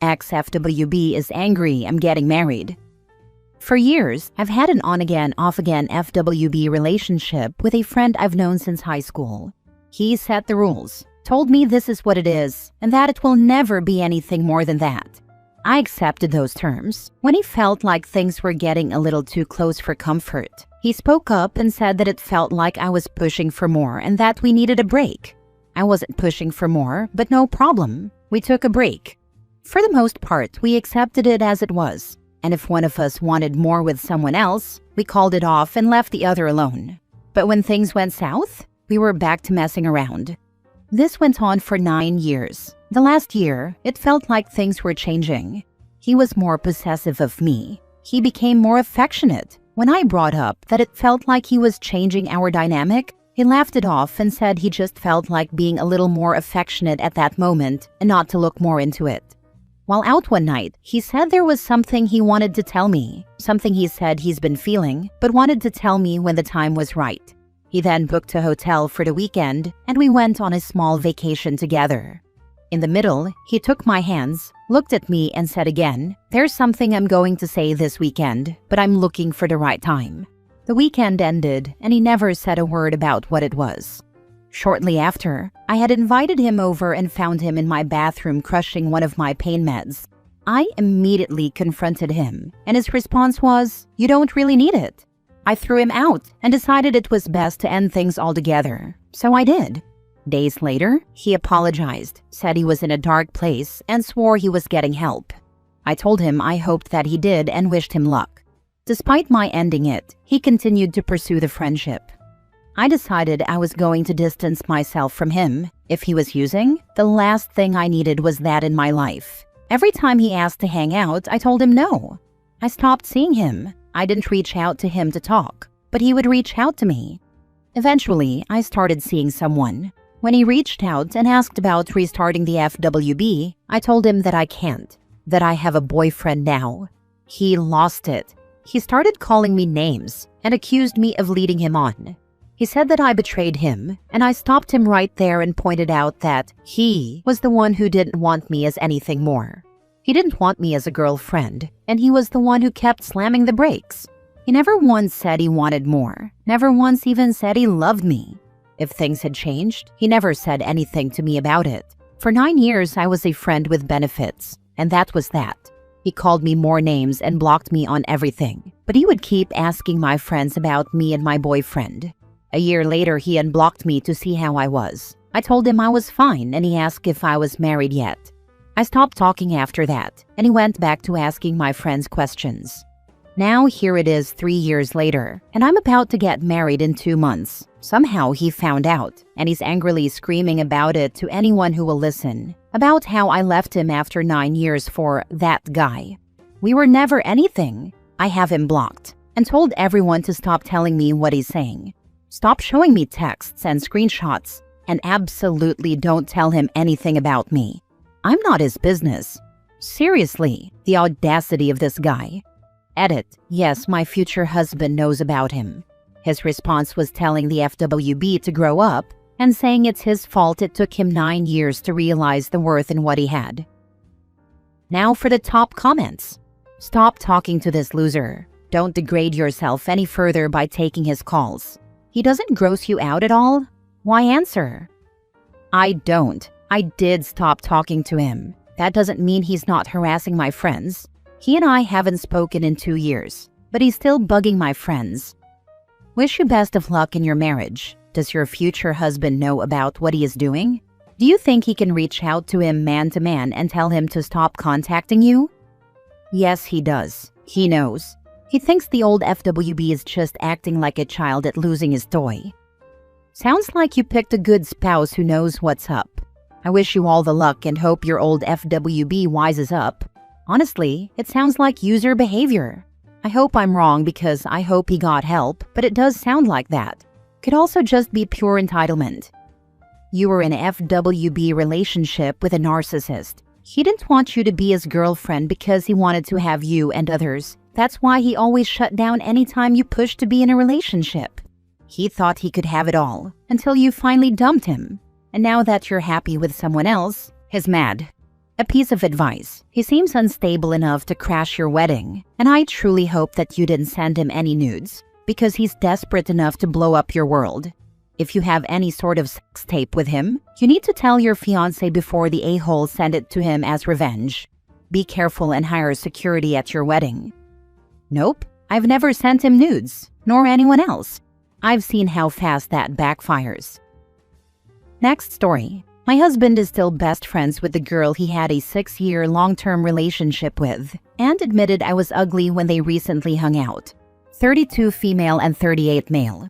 ex-FWB is angry I'm getting married. For years, I've had an on-again, off-again FWB relationship with a friend I've known since high school. He set the rules, told me this is what it is, and that it will never be anything more than that. I accepted those terms. When he felt like things were getting a little too close for comfort, he spoke up and said that it felt like I was pushing for more and that we needed a break. I wasn't pushing for more, but no problem. We took a break. For the most part, we accepted it as it was. And if one of us wanted more with someone else, we called it off and left the other alone. But when things went south, we were back to messing around. This went on for 9 years. The last year, it felt like things were changing. He was more possessive of me. He became more affectionate. When I brought up that it felt like he was changing our dynamic, he laughed it off and said he just felt like being a little more affectionate at that moment and not to look more into it. While out one night, he said there was something he wanted to tell me, something he said he's been feeling, but wanted to tell me when the time was right. He then booked a hotel for the weekend, and we went on a small vacation together. In the middle, he took my hands, looked at me, and said again, "There's something I'm going to say this weekend, but I'm looking for the right time." The weekend ended, and he never said a word about what it was. Shortly after, I had invited him over and found him in my bathroom crushing one of my pain meds. I immediately confronted him, and his response was, "You don't really need it." I threw him out and decided it was best to end things altogether, so I did. Days later, he apologized, said he was in a dark place, and swore he was getting help. I told him I hoped that he did and wished him luck. Despite my ending it, he continued to pursue the friendship. I decided I was going to distance myself from him. If he was using, the last thing I needed was that in my life. Every time he asked to hang out, I told him no. I stopped seeing him. I didn't reach out to him to talk, but he would reach out to me. Eventually, I started seeing someone. When he reached out and asked about restarting the FWB, I told him that I can't, that I have a boyfriend now. He lost it. He started calling me names and accused me of leading him on. He said that I betrayed him, and I stopped him right there and pointed out that he was the one who didn't want me as anything more. He didn't want me as a girlfriend, and he was the one who kept slamming the brakes. He never once said he wanted more, never once even said he loved me. If things had changed, he never said anything to me about it. For 9 years, I was a friend with benefits, and that was that. He called me more names and blocked me on everything, but he would keep asking my friends about me and my boyfriend. A year later, he unblocked me to see how I was. I told him I was fine, and he asked if I was married yet. I stopped talking after that, and he went back to asking my friends questions. Now here it is 3 years later, and I'm about to get married in 2 months. Somehow he found out, and he's angrily screaming about it to anyone who will listen, about how I left him after 9 years for that guy. We were never anything. I have him blocked, and told everyone to stop telling me what he's saying. Stop showing me texts and screenshots, and absolutely don't tell him anything about me. I'm not his business. Seriously, the audacity of this guy. Edit, yes, my future husband knows about him. His response was telling the FWB to grow up and saying it's his fault it took him 9 years to realize the worth in what he had. Now for the top comments. Stop talking to this loser. Don't degrade yourself any further by taking his calls. He doesn't gross you out at all? Why answer? I don't. I did stop talking to him. That doesn't mean he's not harassing my friends. He and I haven't spoken in 2 years, but he's still bugging my friends. Wish you best of luck in your marriage. Does your future husband know about what he is doing? Do you think he can reach out to him man to man and tell him to stop contacting you? Yes, he does. He knows. He thinks the old FWB is just acting like a child at losing his toy. Sounds like you picked a good spouse who knows what's up. I wish you all the luck and hope your old FWB wises up. Honestly, it sounds like user behavior. I hope I'm wrong because I hope he got help, but it does sound like that. Could also just be pure entitlement. You were in an FWB relationship with a narcissist. He didn't want you to be his girlfriend because he wanted to have you and others. That's why he always shut down anytime you pushed to be in a relationship. He thought he could have it all until you finally dumped him. And now that you're happy with someone else, he's mad. A piece of advice. He seems unstable enough to crash your wedding, and I truly hope that you didn't send him any nudes, because he's desperate enough to blow up your world. If you have any sort of sex tape with him, you need to tell your fiancé before the a-hole send it to him as revenge. Be careful and hire security at your wedding. Nope, I've never sent him nudes, nor anyone else. I've seen how fast that backfires. Next story. My husband is still best friends with the girl he had a 6-year long-term relationship with, and admitted I was ugly when they recently hung out. 32 female and 38 male.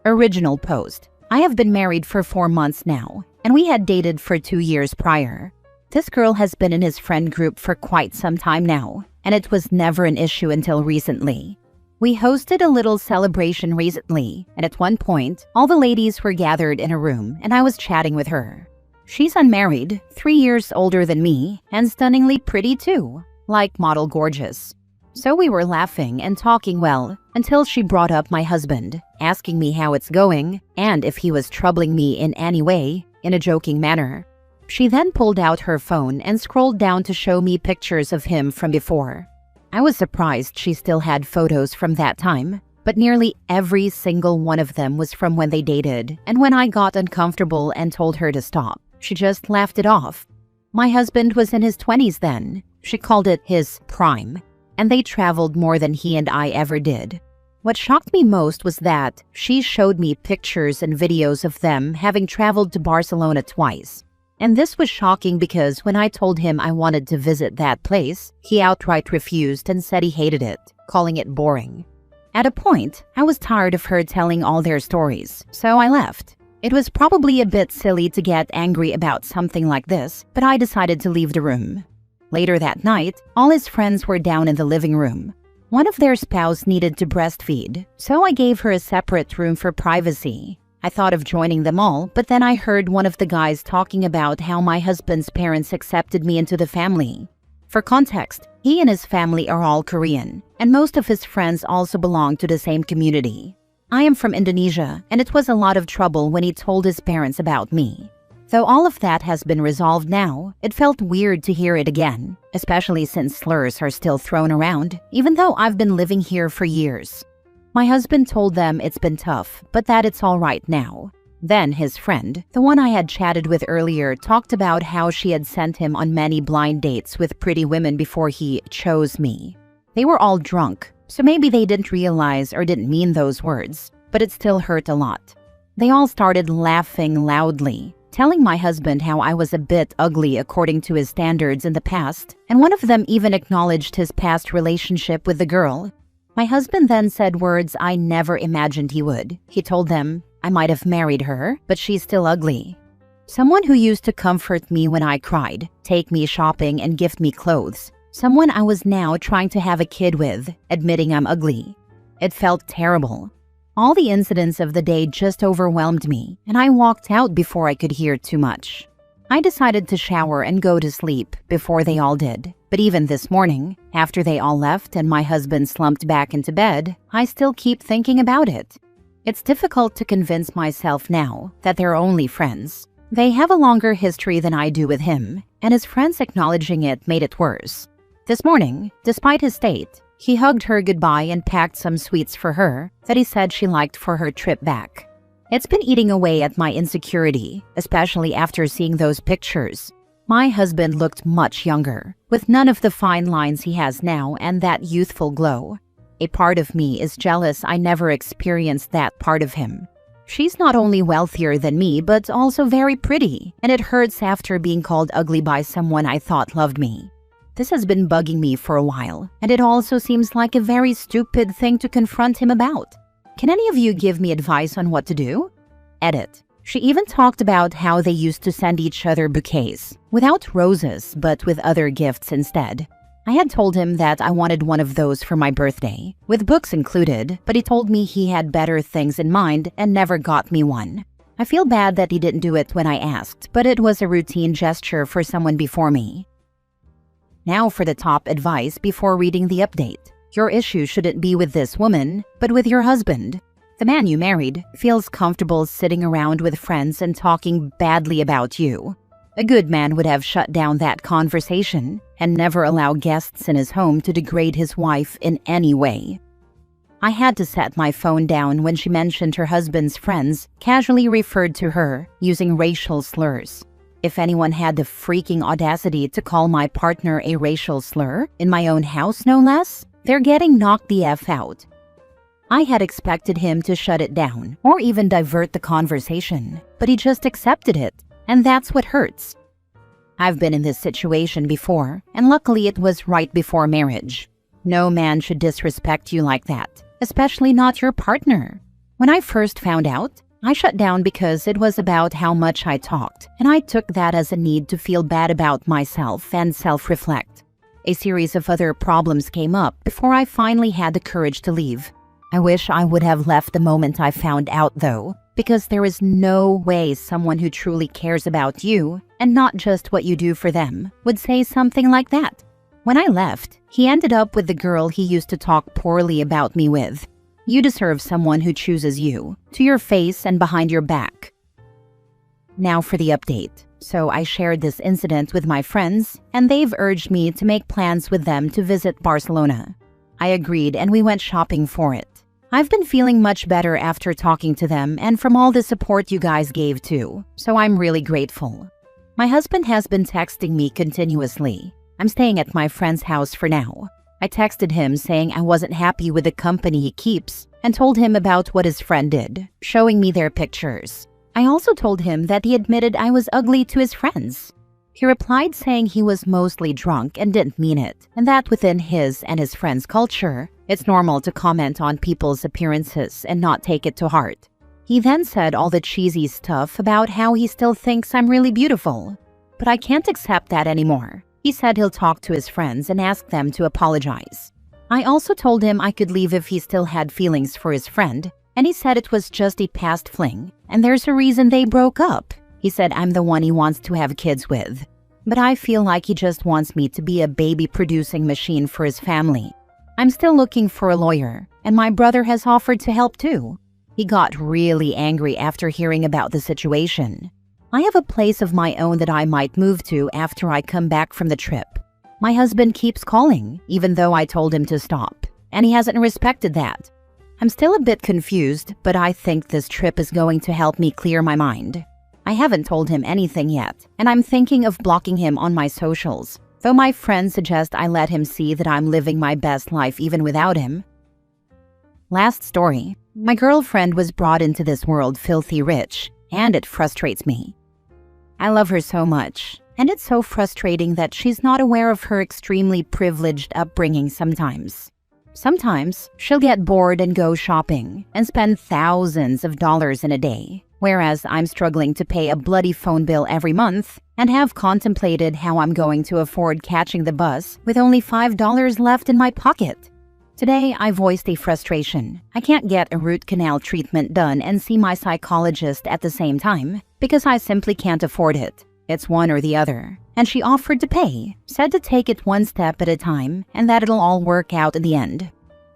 Original post. I have been married for 4 months now, and we had dated for 2 years prior. This girl has been in his friend group for quite some time now, and it was never an issue until recently. We hosted a little celebration recently, and at one point, all the ladies were gathered in a room and I was chatting with her. She's unmarried, 3 years older than me, and stunningly pretty too, like model gorgeous. So we were laughing and talking well until she brought up my husband, asking me how it's going and if he was troubling me in any way, in a joking manner. She then pulled out her phone and scrolled down to show me pictures of him from before. I was surprised she still had photos from that time, but nearly every single one of them was from when they dated, and when I got uncomfortable and told her to stop, she just laughed it off. My husband was in his 20s then. She called it his prime, and they traveled more than he and I ever did. What shocked me most was that she showed me pictures and videos of them having traveled to Barcelona twice. And this was shocking because when I told him I wanted to visit that place, he outright refused and said he hated it, calling it boring. At a point, I was tired of her telling all their stories, so I left. It was probably a bit silly to get angry about something like this, but I decided to leave the room. Later that night, all his friends were down in the living room. One of their spouse needed to breastfeed, so I gave her a separate room for privacy. I thought of joining them all, but then I heard one of the guys talking about how my husband's parents accepted me into the family. For context, he and his family are all Korean, and most of his friends also belong to the same community. I am from Indonesia, and it was a lot of trouble when he told his parents about me. Though all of that has been resolved now, it felt weird to hear it again, especially since slurs are still thrown around, even though I've been living here for years. My husband told them it's been tough, but that it's all right now. Then his friend, the one I had chatted with earlier, talked about how she had sent him on many blind dates with pretty women before he chose me. They were all drunk, so maybe they didn't realize or didn't mean those words, but it still hurt a lot. They all started laughing loudly, telling my husband how I was a bit ugly according to his standards in the past, and one of them even acknowledged his past relationship with the girl. My husband then said words I never imagined he would. He told them, I might have married her, but she's still ugly. Someone who used to comfort me when I cried, take me shopping and gift me clothes. Someone I was now trying to have a kid with, admitting I'm ugly. It felt terrible. All the incidents of the day just overwhelmed me, and I walked out before I could hear too much. I decided to shower and go to sleep before they all did. But even this morning, after they all left and my husband slumped back into bed, I still keep thinking about it. It's difficult to convince myself now that they're only friends. They have a longer history than I do with him, and his friends acknowledging it made it worse. This morning, despite his state, he hugged her goodbye and packed some sweets for her that he said she liked for her trip back. It's been eating away at my insecurity, especially after seeing those pictures. My husband looked much younger, with none of the fine lines he has now and that youthful glow. A part of me is jealous I never experienced that part of him. She's not only wealthier than me, but also very pretty, and it hurts after being called ugly by someone I thought loved me. This has been bugging me for a while, and it also seems like a very stupid thing to confront him about. Can any of you give me advice on what to do? Edit. She even talked about how they used to send each other bouquets, without roses, but with other gifts instead. I had told him that I wanted one of those for my birthday, with books included, but he told me he had better things in mind and never got me one. I feel bad that he didn't do it when I asked, but it was a routine gesture for someone before me. Now for the top advice before reading the update. Your issue shouldn't be with this woman, but with your husband. The man you married feels comfortable sitting around with friends and talking badly about you. A good man would have shut down that conversation and never allow guests in his home to degrade his wife in any way. I had to set my phone down when she mentioned her husband's friends casually referred to her using racial slurs. If anyone had the freaking audacity to call my partner a racial slur, in my own house no less, they're getting knocked the F out. I had expected him to shut it down or even divert the conversation, but he just accepted it, and that's what hurts. I've been in this situation before, and luckily it was right before marriage. No man should disrespect you like that, especially not your partner. When I first found out, I shut down because it was about how much I talked, and I took that as a need to feel bad about myself and self-reflect. A series of other problems came up before I finally had the courage to leave. I wish I would have left the moment I found out though, because there is no way someone who truly cares about you, and not just what you do for them, would say something like that. When I left, he ended up with the girl he used to talk poorly about me with. You deserve someone who chooses you, to your face and behind your back. Now for the update. So I shared this incident with my friends, and they've urged me to make plans with them to visit Barcelona. I agreed and we went shopping for it. I've been feeling much better after talking to them and from all the support you guys gave too, so I'm really grateful. My husband has been texting me continuously. I'm staying at my friend's house for now. I texted him saying I wasn't happy with the company he keeps and told him about what his friend did, showing me their pictures. I also told him that he admitted I was ugly to his friends. He replied saying he was mostly drunk and didn't mean it, and that within his and his friends' culture, it's normal to comment on people's appearances and not take it to heart. He then said all the cheesy stuff about how he still thinks I'm really beautiful. But I can't accept that anymore. He said he'll talk to his friends and ask them to apologize. I also told him I could leave if he still had feelings for his friend, and he said it was just a past fling, and there's a reason they broke up. He said I'm the one he wants to have kids with. But I feel like he just wants me to be a baby-producing machine for his family. I'm still looking for a lawyer, and my brother has offered to help too. He got really angry after hearing about the situation. I have a place of my own that I might move to after I come back from the trip. My husband keeps calling, even though I told him to stop, and he hasn't respected that. I'm still a bit confused, but I think this trip is going to help me clear my mind. I haven't told him anything yet, and I'm thinking of blocking him on my socials, though my friends suggest I let him see that I'm living my best life even without him. Last story. My girlfriend was brought into this world filthy rich, and it frustrates me. I love her so much, and it's so frustrating that she's not aware of her extremely privileged upbringing sometimes. Sometimes, she'll get bored and go shopping and spend thousands of dollars in a day, whereas I'm struggling to pay a bloody phone bill every month and have contemplated how I'm going to afford catching the bus with only $5 left in my pocket. Today, I voiced a frustration. I can't get a root canal treatment done and see my psychologist at the same time because I simply can't afford it. It's one or the other. And she offered to pay, said to take it one step at a time and that it'll all work out in the end.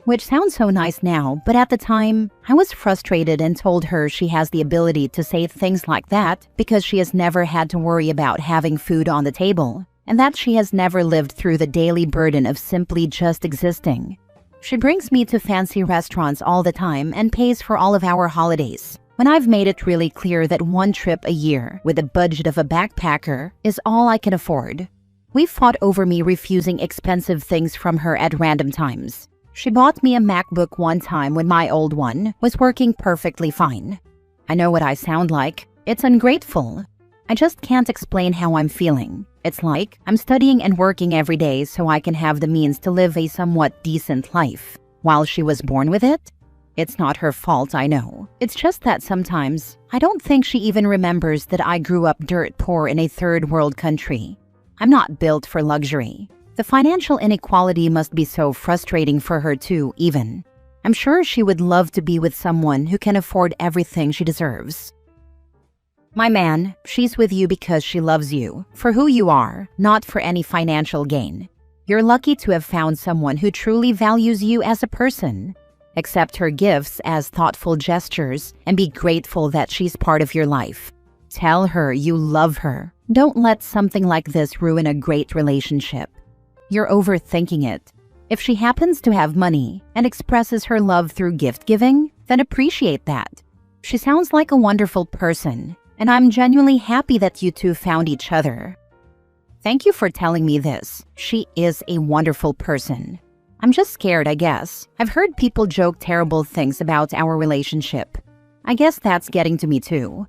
Which sounds so nice now, but at the time, I was frustrated and told her she has the ability to say things like that because she has never had to worry about having food on the table, and that she has never lived through the daily burden of simply just existing. She brings me to fancy restaurants all the time and pays for all of our holidays, when I've made it really clear that one trip a year with a budget of a backpacker is all I can afford. We fought over me refusing expensive things from her at random times. She bought me a MacBook one time when my old one was working perfectly fine. I know what I sound like. It's ungrateful. I just can't explain how I'm feeling. It's like I'm studying and working every day so I can have the means to live a somewhat decent life. While she was born with it? It's not her fault, I know. It's just that sometimes I don't think she even remembers that I grew up dirt poor in a third world country. I'm not built for luxury. The financial inequality must be so frustrating for her too, even. I'm sure she would love to be with someone who can afford everything she deserves. My man, she's with you because she loves you, for who you are, not for any financial gain. You're lucky to have found someone who truly values you as a person. Accept her gifts as thoughtful gestures and be grateful that she's part of your life. Tell her you love her. Don't let something like this ruin a great relationship. You're overthinking it. If she happens to have money and expresses her love through gift giving, then appreciate that. She sounds like a wonderful person, and I'm genuinely happy that you two found each other. Thank you for telling me this. She is a wonderful person. I'm just scared, I guess. I've heard people joke terrible things about our relationship. I guess that's getting to me too.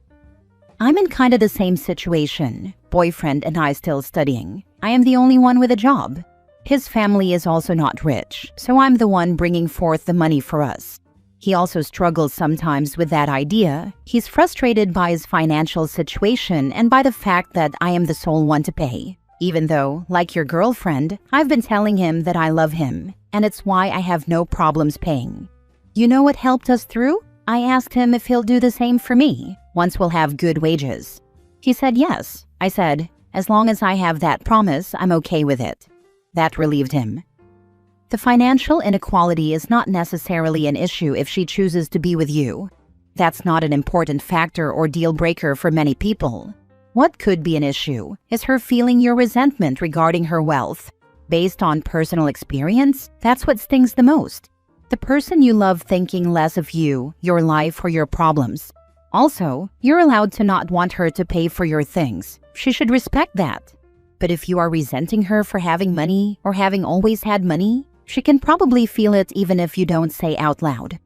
I'm in kind of the same situation. Boyfriend and I still studying. I am the only one with a job. His family is also not rich, so I'm the one bringing forth the money for us. He also struggles sometimes with that idea. He's frustrated by his financial situation and by the fact that I am the sole one to pay. Even though, like your girlfriend, I've been telling him that I love him, and it's why I have no problems paying. You know what helped us through? I asked him if he'll do the same for me, once we'll have good wages. He said yes. I said, as long as I have that promise, I'm okay with it. That relieved him. The financial inequality is not necessarily an issue if she chooses to be with you. That's not an important factor or deal breaker for many people. What could be an issue is her feeling your resentment regarding her wealth. Based on personal experience, that's what stings the most. The person you love thinking less of you, your life, or your problems. Also, you're allowed to not want her to pay for your things. She should respect that. But if you are resenting her for having money or having always had money, she can probably feel it even if you don't say out loud.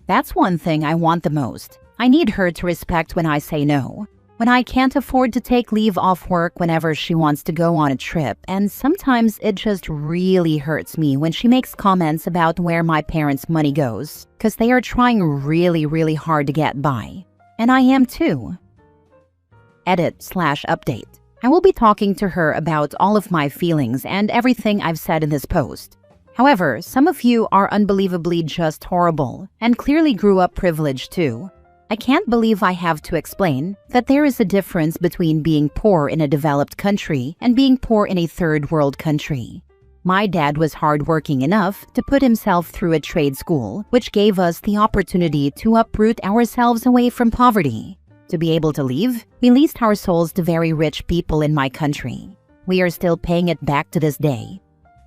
That's one thing I want the most. I need her to respect when I say no. When I can't afford to take leave off work whenever she wants to go on a trip, and sometimes it just really hurts me when she makes comments about where my parents' money goes, because they are trying really hard to get by. And I am too. Edit/update. I will be talking to her about all of my feelings and everything I've said in this post. However, some of you are unbelievably just horrible and clearly grew up privileged too. I can't believe I have to explain that there is a difference between being poor in a developed country and being poor in a third world country. My dad was hardworking enough to put himself through a trade school, which gave us the opportunity to uproot ourselves away from poverty. To be able to leave, we leased our souls to very rich people in my country. We are still paying it back to this day.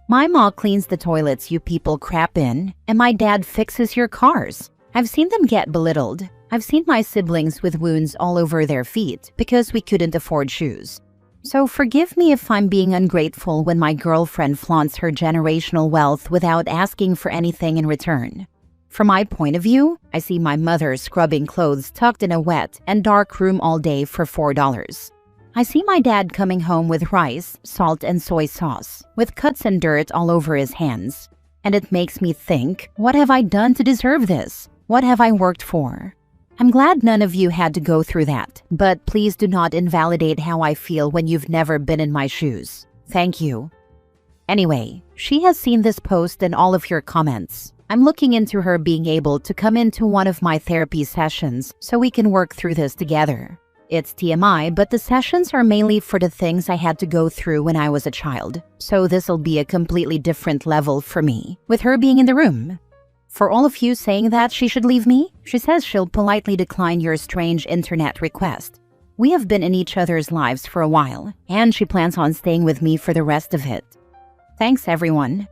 My mom cleans the toilets you people crap in, and my dad fixes your cars. I've seen them get belittled. I've seen my siblings with wounds all over their feet because we couldn't afford shoes. So forgive me if I'm being ungrateful when my girlfriend flaunts her generational wealth without asking for anything in return. From my point of view, I see my mother scrubbing clothes tucked in a wet and dark room all day for $4. I see my dad coming home with rice, salt, and soy sauce, with cuts and dirt all over his hands. And it makes me think, what have I done to deserve this? What have I worked for? I'm glad none of you had to go through that, but please do not invalidate how I feel when you've never been in my shoes. Thank you. Anyway, she has seen this post and all of your comments. I'm looking into her being able to come into one of my therapy sessions so we can work through this together. It's TMI, but the sessions are mainly for the things I had to go through when I was a child, so this'll be a completely different level for me, with her being in the room. For all of you saying that she should leave me, she says she'll politely decline your strange internet request. We have been in each other's lives for a while, and she plans on staying with me for the rest of it. Thanks, everyone.